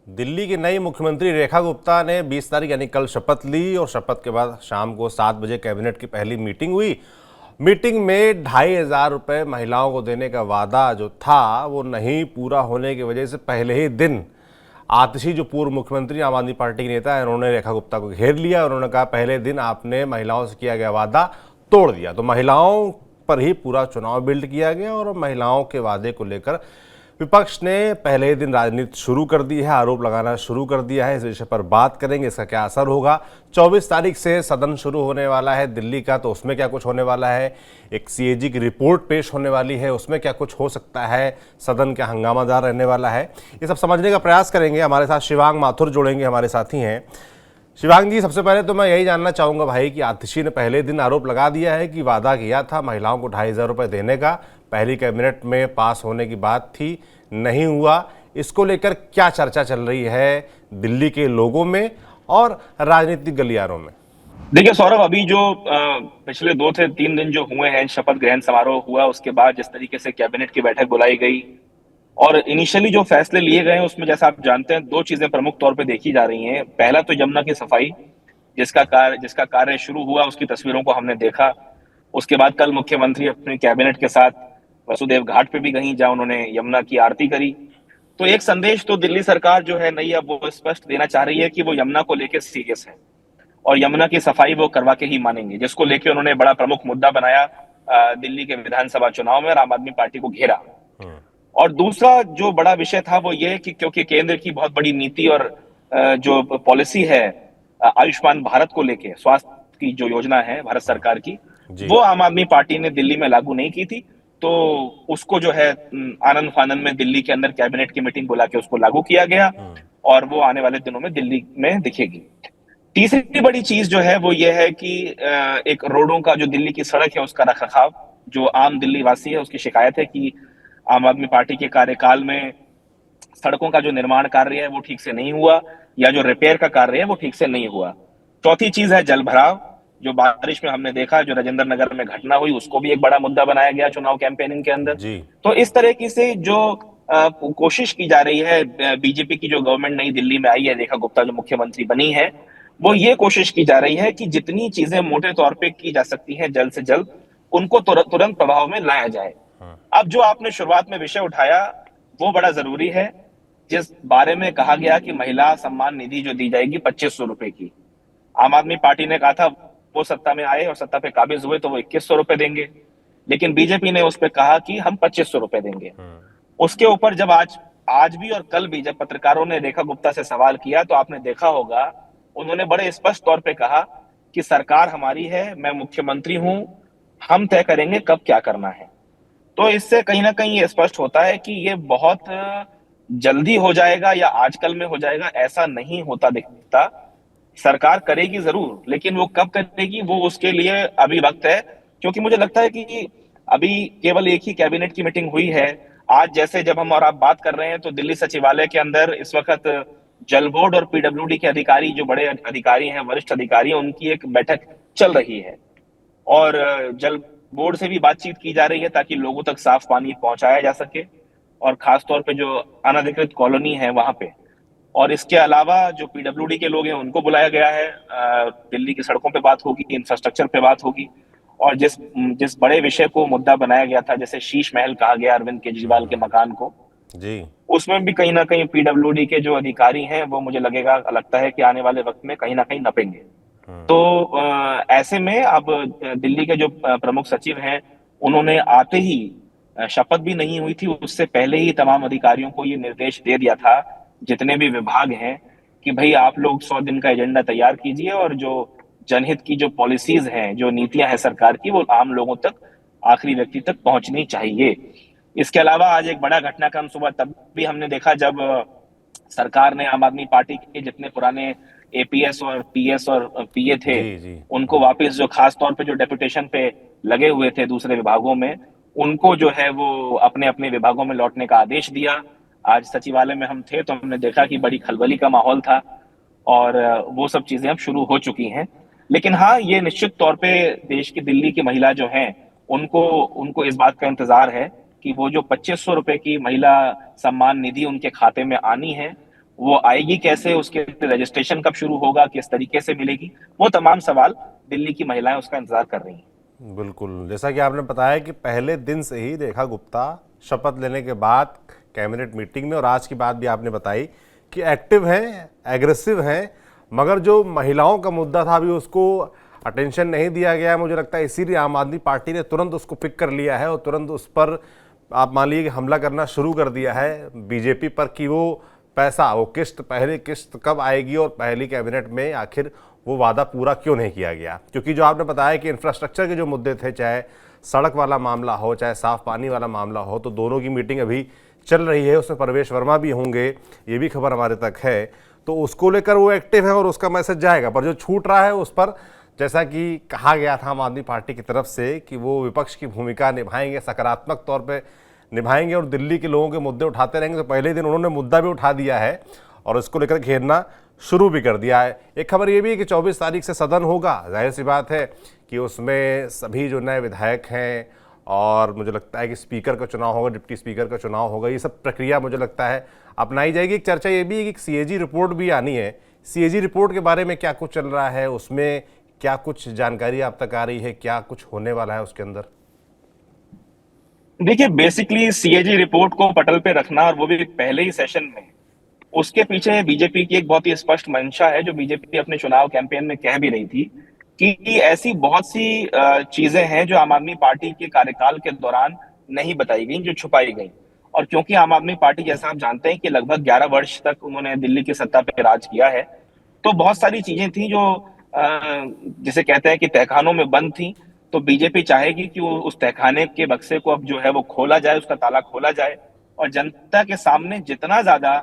दिल्ली की नई मुख्यमंत्री रेखा गुप्ता ने 20 तारीख यानी कल शपथ ली और शपथ के बाद शाम को 7 बजे कैबिनेट की पहली मीटिंग हुई। मीटिंग में 2,500 रुपये महिलाओं को देने का वादा जो था वो नहीं पूरा होने की वजह से पहले ही दिन आतिशी जो पूर्व मुख्यमंत्री आम आदमी पार्टी के नेता है, उन्होंने रेखा गुप्ता को घेर लिया। उन्होंने कहा पहले दिन आपने महिलाओं से किया गया वादा तोड़ दिया। तो महिलाओं पर ही पूरा चुनाव बिल्ड किया गया और महिलाओं के वादे को लेकर विपक्ष ने पहले ही दिन राजनीति शुरू कर दी है, आरोप लगाना शुरू कर दिया है। इस विषय पर बात करेंगे, इसका क्या असर होगा। 24 तारीख से सदन शुरू होने वाला है दिल्ली का, तो उसमें क्या कुछ होने वाला है। एक सीएजी की रिपोर्ट पेश होने वाली है, उसमें क्या कुछ हो सकता है। सदन क्या हंगामादार रहने वाला है, ये सब समझने का प्रयास करेंगे। हमारे साथ शिवांग माथुर जुड़ेंगे, हमारे साथी हैं। शिवांग जी, सबसे पहले तो मैं यही जानना चाहूँगा भाई कि आतिशी ने पहले दिन आरोप लगा दिया है कि वादा किया था महिलाओं को 2,500 रुपये देने का, पहली कैबिनेट में पास होने की बात थी, नहीं हुआ। इसको लेकर क्या चर्चा चल रही है दिल्ली के लोगों में और राजनीतिक गलियारों में? देखिए सौरभ, अभी जो पिछले 2 से 3 दिन जो हुए हैं, शपथ ग्रहण समारोह हुआ, उसके बाद जिस तरीके से कैबिनेट की बैठक बुलाई गई और इनिशियली जो फैसले लिए गए हैं उसमें जैसा आप जानते हैं 2 चीजें प्रमुख तौर पे देखी जा रही हैं। पहला तो यमुना की सफाई, जिसका कार्य शुरू हुआ, उसकी तस्वीरों को हमने देखा। उसके बाद कल मुख्यमंत्री अपने कैबिनेट के साथ वसुदेव घाट पे भी गई, जहां उन्होंने यमुना की आरती करी। तो एक संदेश तो दिल्ली सरकार जो है नई, अब वो स्पष्ट देना चाह रही है कि वो यमुना को लेकर सीरियस है और यमुना की सफाई वो करवा के ही मानेंगे, जिसको लेके उन्होंने बड़ा प्रमुख मुद्दा बनाया दिल्ली के विधानसभा चुनाव में और आम आदमी पार्टी को घेरा। और दूसरा जो बड़ा विषय था वो ये कि क्योंकि केंद्र की बहुत बड़ी नीति और जो पॉलिसी है आयुष्मान भारत को लेके, स्वास्थ्य की जो योजना है भारत सरकार की, जी। वो आम आदमी पार्टी ने दिल्ली में लागू नहीं की थी। तो उसको जो है आनंद फानंद में दिल्ली के अंदर कैबिनेट की मीटिंग बुला के उसको लागू किया गया और वो आने वाले दिनों में दिल्ली में दिखेगी। तीसरी बड़ी चीज जो है वो ये है कि एक रोडों का, जो दिल्ली की सड़क है उसका रखरखाव, जो आम दिल्ली वासी है उसकी शिकायत है कि आम आदमी पार्टी के कार्यकाल में सड़कों का जो निर्माण कार्य है वो ठीक से नहीं हुआ, या जो रिपेयर का कार्य है वो ठीक से नहीं हुआ। चौथी चीज है जल भराव, जो बारिश में हमने देखा, जो राजेंद्र नगर में घटना हुई, उसको भी एक बड़ा मुद्दा बनाया गया चुनाव कैंपेनिंग के अंदर। जी। तो इस तरह की से जो कोशिश की जा रही है, बीजेपी की जो गवर्नमेंट नई दिल्ली में आई है, रेखा गुप्ता जो मुख्यमंत्री बनी है, वो ये कोशिश की जा रही है कि जितनी चीजें मोटे तौर पे की जा सकती हैं जल्द से जल्द, उनको तुरंत प्रभाव में लाया जाए। अब जो आपने शुरुआत में विषय उठाया वो बड़ा जरूरी है, जिस बारे में कहा गया कि महिला सम्मान निधि जो दी जाएगी 2,500 रुपए की। आम आदमी पार्टी ने कहा था वो सत्ता में आए और सत्ता पे काबिज हुए तो वो 2,100 रुपए देंगे, लेकिन बीजेपी ने उस पर कहा कि हम 2,500 रुपए देंगे। उसके ऊपर जब आज भी और कल भी जब पत्रकारों ने रेखा गुप्ता से सवाल किया तो आपने देखा होगा उन्होंने बड़े स्पष्ट तौर पे कहा कि सरकार हमारी है, मैं मुख्यमंत्री हूं, हम तय करेंगे कब क्या करना है। तो इससे कहीं ना कहीं ये स्पष्ट होता है कि ये बहुत जल्दी हो जाएगा या आजकल में हो जाएगा, ऐसा नहीं होता दिखता। सरकार करेगी जरूर, लेकिन वो कब करेगी वो उसके लिए अभी वक्त है। क्योंकि मुझे लगता है कि अभी केवल एक ही कैबिनेट की मीटिंग हुई है। आज जैसे जब हम और आप बात कर रहे हैं तो दिल्ली सचिवालय के अंदर इस वक्त जल बोर्ड और पीडब्ल्यूडी के अधिकारी, जो बड़े अधिकारी हैं, वरिष्ठ अधिकारी हैं, उनकी एक बैठक चल रही है और जल बोर्ड से भी बातचीत की जा रही है ताकि लोगों तक साफ पानी पहुंचाया जा सके, और खासतौर पे जो अनधिकृत कॉलोनी है वहां पे। और इसके अलावा जो पीडब्ल्यूडी के लोग हैं उनको बुलाया गया है। दिल्ली की सड़कों पे बात होगी, इंफ्रास्ट्रक्चर पे बात होगी, और जिस जिस बड़े विषय को मुद्दा बनाया गया था, जैसे शीश महल कहा गया अरविंद केजरीवाल के मकान को, जी। उसमें भी कहीं ना कहीं पीडब्ल्यूडी के जो अधिकारी हैं वो मुझे लगता है कि आने वाले वक्त में कहीं ना कहीं नपेंगे। तो ऐसे में अब दिल्ली के जो प्रमुख सचिव हैं उन्होंने आते ही, शपथ भी नहीं हुई थी उससे पहले ही, तमाम अधिकारियों को ये निर्देश दे दिया था, जितने भी विभाग हैं, कि भाई आप लोग 100 दिन का एजेंडा तैयार कीजिए और जो जनहित की जो पॉलिसीज हैं, जो नीतियां हैं सरकार की, वो आम लोगों तक, आखिरी व्यक्ति तक पहुंचनी चाहिए। इसके अलावा आज एक बड़ा घटनाक्रम सुबह तब भी हमने देखा जब सरकार ने आम आदमी पार्टी के जितने पुराने एपीएस और पीएस और पीए थे, जी। जी। उनको वापस, जो खास तौर पे जो डेपुटेशन पे लगे हुए थे दूसरे विभागों में, उनको जो है वो अपने अपने विभागों में लौटने का आदेश दिया। आज सचिवालय में हम थे तो हमने देखा कि बड़ी खलबली का माहौल था और वो सब चीजें अब शुरू हो चुकी हैं। लेकिन हाँ, ये निश्चित तौर पे देश की, दिल्ली की महिला जो हैं, उनको उनको इस बात का इंतजार है कि वो जो 2,500 रुपए की महिला सम्मान निधि उनके खाते में आनी है, वो आएगी कैसे, उसके रजिस्ट्रेशन कब शुरू होगा, किस तरीके से मिलेगी, वो तमाम सवाल दिल्ली की महिलाएं उसका इंतजार कर रही हैं। बिल्कुल, जैसा कि आपने बताया कि पहले दिन से ही रेखा गुप्ता शपथ लेने के बाद कैबिनेट मीटिंग में, और आज की बात भी आपने बताई कि एक्टिव हैं, एग्रेसिव हैं, मगर जो महिलाओं का मुद्दा था अभी उसको अटेंशन नहीं दिया गया है। मुझे लगता है इसीलिए आम आदमी पार्टी ने तुरंत उसको पिक कर लिया है और तुरंत उस पर आप मान लीजिए कि हमला करना शुरू कर दिया है बीजेपी पर कि वो पैसा, वो किस्त, पहली किस्त कब आएगी और पहली कैबिनेट में आखिर वो वादा पूरा क्यों नहीं किया गया। क्योंकि जो आपने बताया कि इंफ्रास्ट्रक्चर के जो मुद्दे थे, चाहे सड़क वाला मामला हो, चाहे साफ पानी वाला मामला हो, तो दोनों की मीटिंग अभी चल रही है, उसमें परवेश वर्मा भी होंगे, ये भी खबर हमारे तक है। तो उसको लेकर वो एक्टिव है और उसका मैसेज जाएगा। पर जो छूट रहा है उस पर, जैसा कि कहा गया था आम आदमी पार्टी की तरफ से कि वो विपक्ष की भूमिका निभाएंगे, सकारात्मक तौर पे निभाएंगे और दिल्ली के लोगों के मुद्दे उठाते रहेंगे। तो पहले दिन उन्होंने मुद्दा भी उठा दिया है और इसको लेकर घेरना शुरू भी कर दिया है। एक खबर ये भी है कि 24 तारीख से सदन होगा। जाहिर सी बात है कि उसमें सभी जो नए विधायक हैं, और मुझे लगता है कि स्पीकर का चुनाव होगा, डिप्टी स्पीकर का चुनाव होगा, ये सब प्रक्रिया मुझे लगता है अपनाई जाएगी। एक चर्चा ये भी है कि सीएजी रिपोर्ट भी आनी है। सीएजी रिपोर्ट के बारे में क्या कुछ चल रहा है, उसमें क्या कुछ जानकारी आप तक आ रही है, क्या कुछ होने वाला है उसके अंदर? देखिए, बेसिकली सीएजी रिपोर्ट को पटल पे रखना, और वो भी पहले ही सेशन में, उसके पीछे बीजेपी की एक बहुत ही स्पष्ट मंशा है, जो बीजेपी अपने चुनाव कैंपेन में कह भी रही थी कि ऐसी बहुत सी चीजें हैं जो आम आदमी पार्टी के कार्यकाल के दौरान नहीं बताई गई, जो छुपाई गई। और क्योंकि आम आदमी पार्टी, जैसा आप जानते हैं कि लगभग 11 वर्ष तक उन्होंने दिल्ली की सत्ता पे राज किया है, तो बहुत सारी चीजें थी जो जिसे कहते हैं कि तहखानों में बंद थी। तो बीजेपी चाहेगी कि वो उस तहखाने के बक्से को अब जो है वो खोला जाए, उसका ताला खोला जाए, और जनता के सामने जितना ज्यादा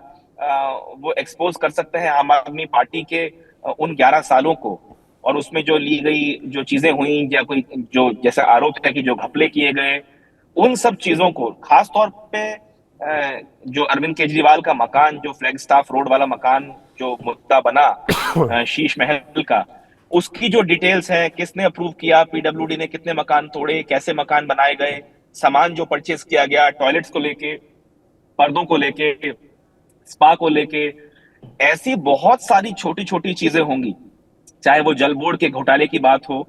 वो एक्सपोज कर सकते हैं आम आदमी पार्टी के उन 11 सालों को, और उसमें जो ली गई जो चीजें हुई, या कोई जो जैसे आरोप है कि जो घपले किए गए, उन सब चीजों को, खास तौर पे जो अरविंद केजरीवाल का मकान, जो फ्लैग स्टाफ रोड वाला मकान जो मुद्दा बना, शीश महल का, उसकी जो डिटेल्स हैं, किसने अप्रूव किया, पीडब्ल्यूडी ने कितने मकान तोड़े, कैसे मकान बनाए गए, सामान जो परचेस किया गया, टॉयलेट्स को लेके, पर्दों को लेके, स्पा को लेके, ऐसी बहुत सारी छोटी छोटी चीजें होंगी, चाहे वो जल बोर्ड के घोटाले की बात हो।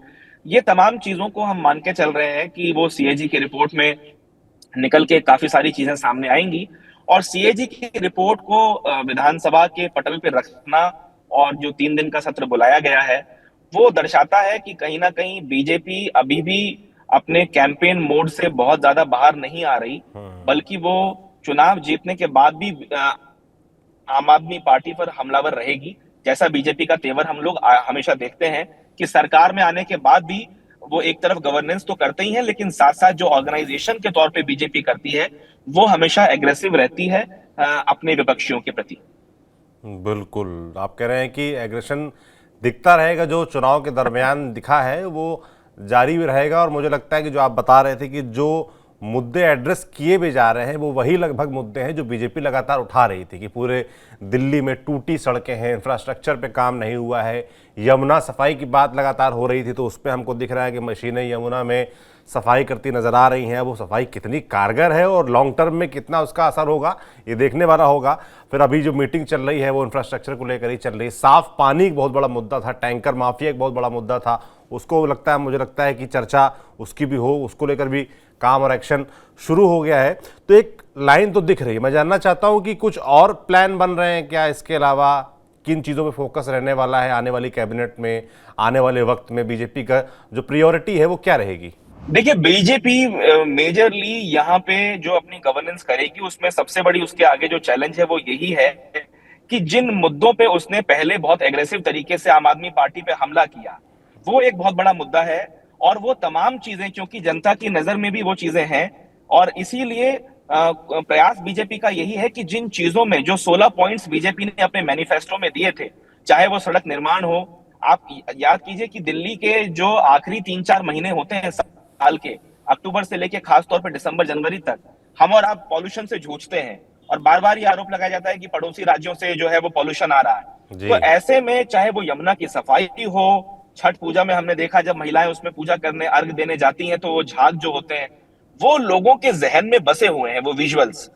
ये तमाम चीजों को हम मान के चल रहे हैं कि वो सीएजी की रिपोर्ट में निकल के काफी सारी चीजें सामने आएंगी। और सीएजी की रिपोर्ट को विधानसभा के पटल पे रखना, और जो 3 दिन का सत्र बुलाया गया है, वो दर्शाता है कि कहीं ना कहीं बीजेपी अभी भी अपने कैंपेन मोड से बहुत ज्यादा बाहर नहीं आ रही, बल्कि वो चुनाव जीतने के बाद भी आम आदमी पार्टी पर हमलावर रहेगी। जैसा बीजेपी का तेवर हम लोग हमेशा देखते हैं कि सरकार में आने के बाद भी वो एक तरफ गवर्नेंस तो करते ही हैं, लेकिन साथ साथ जो ऑर्गेनाइजेशन के तौर पे बीजेपी करती है, वो हमेशा एग्रेसिव रहती है अपने विपक्षियों के प्रति। बिल्कुल, आप कह रहे हैं कि एग्रेशन दिखता रहेगा, जो चुनाव के दरमियान दिखा है वो जारी भी रहेगा। और मुझे लगता है कि जो आप बता रहे थे कि जो मुद्दे एड्रेस किए भी जा रहे हैं, वो वही लगभग मुद्दे हैं जो बीजेपी लगातार उठा रही थी कि पूरे दिल्ली में टूटी सड़कें हैं, इंफ्रास्ट्रक्चर पे काम नहीं हुआ है, यमुना सफाई की बात लगातार हो रही थी, तो उस पर हमको दिख रहा है कि मशीनें यमुना में सफाई करती नजर आ रही हैं। वो सफाई कितनी कारगर है और लॉन्ग टर्म में कितना उसका असर होगा, ये देखने वाला होगा। फिर अभी जो मीटिंग चल रही है वो इंफ्रास्ट्रक्चर को लेकर ही चल रही है। साफ पानी एक बहुत बड़ा मुद्दा था, टैंकर माफिया एक बहुत बड़ा मुद्दा था, उसको लगता है, मुझे लगता है कि चर्चा उसकी भी हो, उसको लेकर भी काम और एक्शन शुरू हो गया है। तो एक लाइन तो दिख रही है। मैं जानना चाहता हूं कि कुछ और प्लान बन रहे हैं क्या, इसके अलावा किन चीज़ों पे फोकस रहने वाला है आने वाली कैबिनेट में, आने वाले वक्त में बीजेपी का जो प्रायोरिटी है वो क्या रहेगी? देखिए, बीजेपी मेजरली यहाँ पे जो अपनी गवर्नेंस करेगी, उसमें सबसे बड़ी उसके आगे जो चैलेंज है वो यही है कि जिन मुद्दों पे उसने पहले बहुत एग्रेसिव तरीके से आम आदमी पार्टी पे हमला किया, वो एक बहुत बड़ा मुद्दा है। और वो तमाम चीजें, क्योंकि जनता की नजर में भी वो चीजें हैं, और इसीलिए प्रयास बीजेपी का यही है कि जिन चीजों में जो 16 पॉइंट्स बीजेपी ने अपने मैनिफेस्टो में दिए थे, चाहे वो सड़क निर्माण हो, आप याद कीजिए कि दिल्ली के जो आखिरी 3-4 महीने होते हैं साल के, अक्टूबर से लेके खास तौर पर दिसंबर जनवरी तक, हम और आप पॉल्यूशन से जूझते हैं, और बार बार ये आरोप लगाया जाता है कि पड़ोसी राज्यों से जो है वो पॉल्यूशन आ रहा है। तो ऐसे में चाहे वो यमुना की सफाई हो, छठ पूजा में हमने देखा जब महिलाएं उसमें पूजा करने, अर्घ देने जाती हैं, तो वो झाग जो होते हैं वो लोगों के जहन में बसे हुए हैं, वो विजुअल्स।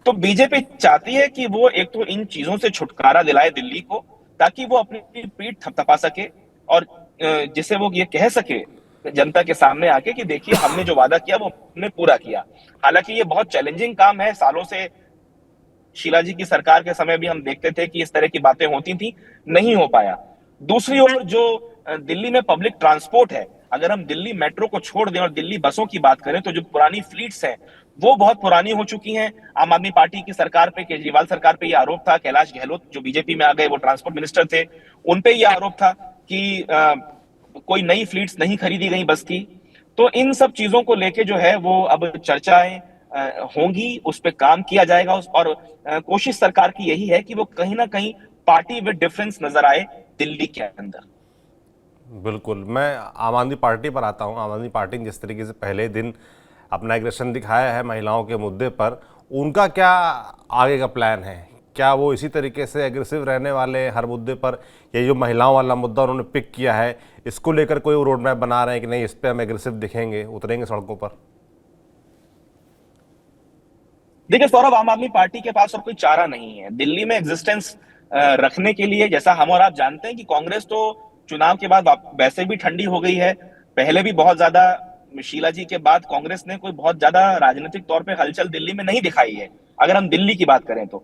तो बीजेपी चाहती है कि वो एक तो इन चीजों से छुटकारा दिलाए दिल्ली को, ताकि वो अपनी पीठ थपथपा सके और जिसे वो ये कह सके जनता के सामने आके कि देखिए हमने जो वादा किया वो हमने पूरा किया। हालांकि ये बहुत चैलेंजिंग काम है, सालों से शीला जी की सरकार के समय भी हम देखते थे कि इस तरह की बातें होती थी, नहीं हो पाया। दूसरी ओर जो दिल्ली में पब्लिक ट्रांसपोर्ट है, अगर हम दिल्ली मेट्रो को छोड़ दें और दिल्ली बसों की बात करें तो जो पुरानी फ्लीट्स हैं वो बहुत पुरानी हो चुकी हैं। आम आदमी पार्टी की सरकार पे, केजरीवाल सरकार पे ये आरोप था, कैलाश गहलोत जो बीजेपी में आ गए वो ट्रांसपोर्ट मिनिस्टर थे, उन पे ये आरोप था कि कोई नई फ्लीट्स नहीं खरीदी गई बस की। तो इन सब चीजों को लेके जो है वो अब चर्चाएं होंगी, उस पर काम किया जाएगा और कोशिश सरकार की यही है कि वो कहीं ना कहीं पार्टी विद डिफरेंस नजर आए दिल्ली के अंदर। बिल्कुल, मैं आम आदमी पार्टी पर आता हूँ। आम आदमी पार्टी ने जिस तरीके से पहले दिन अपना एग्रेशन दिखाया है महिलाओं के मुद्दे पर, उनका क्या आगे का प्लान है? क्या वो इसी तरीके से एग्रेसिव रहने वाले हैं हर मुद्दे पर? ये जो महिलाओं वाला मुद्दा उन्होंने पिक किया है, इसको लेकर कोई रोड मैप बना रहे हैं कि नहीं इस पर हम एग्रेसिव दिखेंगे, उतरेंगे सड़कों पर? देखिए सौरभ, आम आदमी पार्टी के पास और कोई चारा नहीं है दिल्ली में एग्जिस्टेंस रखने के लिए। जैसा हम और आप जानते हैं कि कांग्रेस तो चुनाव के बाद वैसे भी ठंडी हो गई है। पहले भी बहुत ज्यादा, शीला जी के बाद कांग्रेस ने कोई बहुत ज्यादा राजनीतिक तौर पे हलचल दिल्ली में नहीं दिखाई है। अगर हम दिल्ली की बात करें तो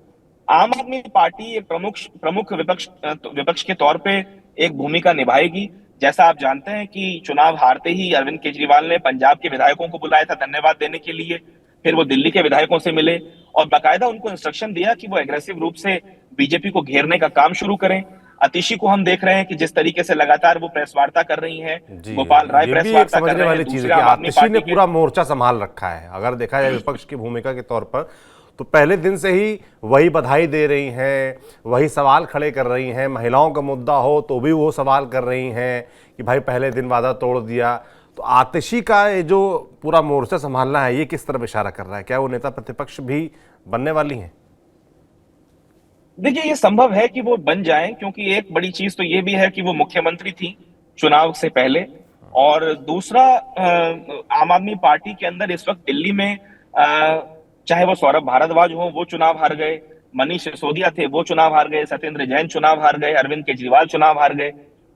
आम आदमी पार्टी एक प्रमुख प्रमुख विपक्ष के तौर पे एक भूमिका निभाएगी। जैसा आप जानते हैं कि चुनाव हारते ही अरविंद केजरीवाल ने पंजाब के विधायकों को बुलाया था धन्यवाद देने के लिए, फिर वो दिल्ली के विधायकों से मिले और बाकायदा उनको इंस्ट्रक्शन दिया कि वो एग्रेसिव रूप से बीजेपी को घेरने का काम शुरू करें। अतिशी को हम देख रहे हैं कि जिस तरीके से लगातार वो प्रेस वार्ता कर रही हैं, जी, गोपाल राय ये प्रेस भी एक वार्ता कर समझने रहे हैं, वाली चीज़ है दूसरे कि आम आदमी आतिशी ने पार्टी पूरा मोर्चा संभाल रखा है। अगर देखा जाए विपक्ष की भूमिका के तौर पर, तो पहले दिन से ही वही बधाई दे रही हैं, वही सवाल खड़े कर रही हैं। महिलाओं का मुद्दा हो तो भी वो सवाल कर रही हैं कि भाई पहले दिन वादा तोड़ दिया। तो आतिशी का ये जो पूरा मोर्चा संभालना है, ये किस तरफ इशारा कर रहा है? क्या वो नेता प्रतिपक्ष भी बनने वाली हैं? देखिए ये संभव है कि वो बन जाएं, क्योंकि एक बड़ी चीज तो ये भी है कि वो मुख्यमंत्री थी चुनाव से पहले। और दूसरा, आम आदमी पार्टी के अंदर इस वक्त दिल्ली में चाहे वो सौरभ भारद्वाज हो वो चुनाव हार गए, मनीष सिसोदिया थे वो चुनाव हार गए, सत्येंद्र जैन चुनाव हार गए, अरविंद केजरीवाल चुनाव हार गए।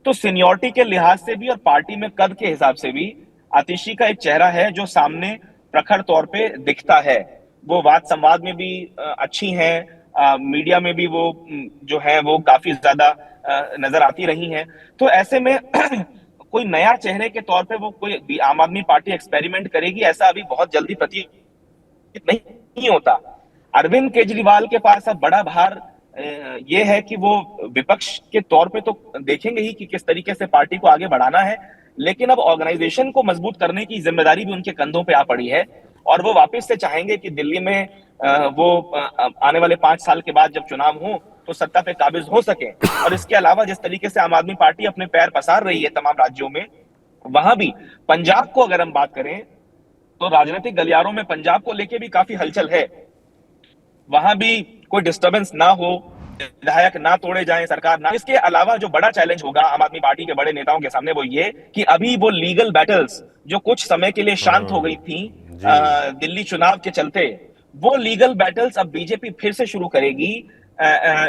तो सीनियोरिटी के लिहाज से भी और पार्टी में कद के हिसाब से भी आतिशी का एक चेहरा है जो सामने प्रखर तौर पे दिखता है। वो वाद संवाद में भी अच्छी हैं, मीडिया में भी वो जो है वो काफी ज्यादा नजर आती रही हैं। तो ऐसे में कोई नया चेहरे के तौर पे वो कोई आम आदमी पार्टी एक्सपेरिमेंट करेगी ऐसा अभी बहुत जल्दी प्रतीत नहीं होता। अरविंद केजरीवाल के पास अब बड़ा भार ये है कि वो विपक्ष के तौर पे तो देखेंगे ही कि किस तरीके से पार्टी को आगे बढ़ाना है, लेकिन अब ऑर्गेनाइजेशन को मजबूत करने की जिम्मेदारी भी उनके कंधों पे आ पड़ी है। और वो वापस से चाहेंगे कि दिल्ली में वो आने वाले 5 साल के बाद जब चुनाव हो तो सत्ता पे काबिज हो सके। और इसके अलावा जिस तरीके से आम आदमी पार्टी अपने पैर पसार रही है तमाम राज्यों में, वहां भी पंजाब को अगर हम बात करें तो राजनीतिक गलियारों में पंजाब को लेके भी काफी हलचल है। वहां भी कोई डिस्टरबेंस ना हो, विधायक ना तोड़े जाएं, सरकार ना। इसके अलावा जो बड़ा चैलेंज होगा आम आदमी पार्टी के बड़े नेताओं के सामने वो ये कि अभी वो लीगल बैटल्स जो कुछ समय के लिए शांत हो गई थी जी, दिल्ली चुनाव के चलते, वो लीगल बैटल्स अब बीजेपी फिर से शुरू करेगी।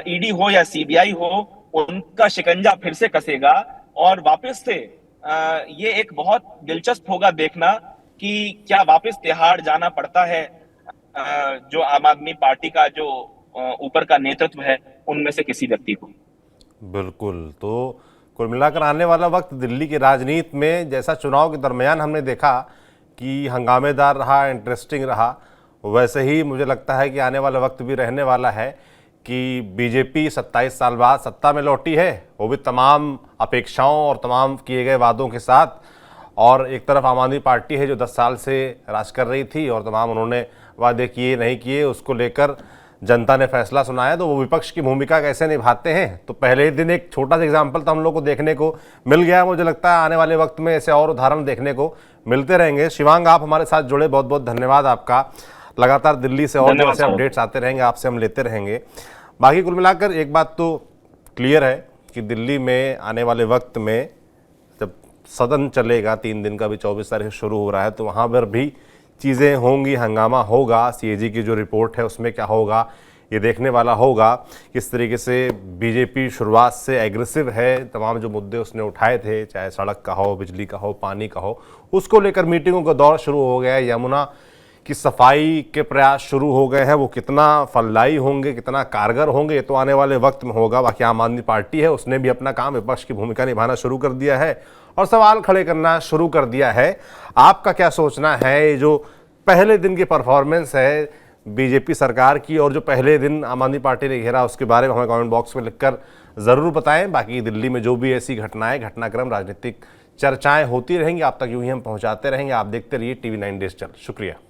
ईडी हो या सीबीआई हो, उनका शिकंजा फिर से कसेगा और वापस से ये एक बहुत दिलचस्प होगा देखना कि क्या वापस तिहाड़ जाना पड़ता है जो आम आदमी पार्टी का जो ऊपर का नेतृत्व है उनमें से किसी व्यक्ति को। बिल्कुल। तो कुल मिलाकर आने वाला वक्त दिल्ली की राजनीति में, जैसा चुनाव के दरमियान हमने देखा कि हंगामेदार रहा, इंटरेस्टिंग रहा, वैसे ही मुझे लगता है कि आने वाला वक्त भी रहने वाला है कि बीजेपी 27 साल बाद सत्ता में लौटी है, वो भी तमाम अपेक्षाओं और तमाम किए गए वादों के साथ। और एक तरफ आम आदमी पार्टी है जो 10 साल से राज कर रही थी और तमाम उन्होंने वादे किए नहीं किए, उसको लेकर जनता ने फैसला सुनाया। तो वो विपक्ष की भूमिका कैसे निभाते हैं, तो पहले ही दिन एक छोटा सा एग्जाम्पल तो हम लोग को देखने को मिल गया। मुझे लगता है आने वाले वक्त में ऐसे और उदाहरण देखने को मिलते रहेंगे। शिवांग, आप हमारे साथ जुड़े, बहुत बहुत धन्यवाद आपका। लगातार दिल्ली से और जो ऐसे अपडेट्स आते रहेंगे आपसे हम लेते रहेंगे। बाकी कुल मिलाकर एक बात तो क्लियर है कि दिल्ली में आने वाले वक्त में जब सदन चलेगा, 3 दिन का भी 24 तारीख शुरू हो रहा है, तो वहाँ पर भी चीज़ें होंगी, हंगामा होगा, सीएजी की जो रिपोर्ट है उसमें क्या होगा ये देखने वाला होगा। किस तरीके से बीजेपी शुरुआत से एग्रेसिव है, तमाम जो मुद्दे उसने उठाए थे, चाहे सड़क का हो, बिजली का हो, पानी का हो, उसको लेकर मीटिंगों का दौर शुरू हो गया है। यमुना की सफाई के प्रयास शुरू हो गए हैं, वो कितना फलदायी होंगे, कितना कारगर होंगे, ये तो आने वाले वक्त में होगा। बाकी आम आदमी पार्टी है, उसने भी अपना काम, विपक्ष की भूमिका निभाना शुरू कर दिया है और सवाल खड़े करना शुरू कर दिया है। आपका क्या सोचना है, जो पहले दिन की परफॉर्मेंस है बीजेपी सरकार की और जो पहले दिन आम आदमी पार्टी ने घेरा, उसके बारे में हमें कमेंट बॉक्स में लिखकर ज़रूर बताएं। बाकी दिल्ली में जो भी ऐसी घटनाएं, घटनाक्रम, राजनीतिक चर्चाएं होती रहेंगी, आप तक यूं ही हम पहुंचाते रहेंगे। आप देखते रहिए TV9 डिजिटल। शुक्रिया।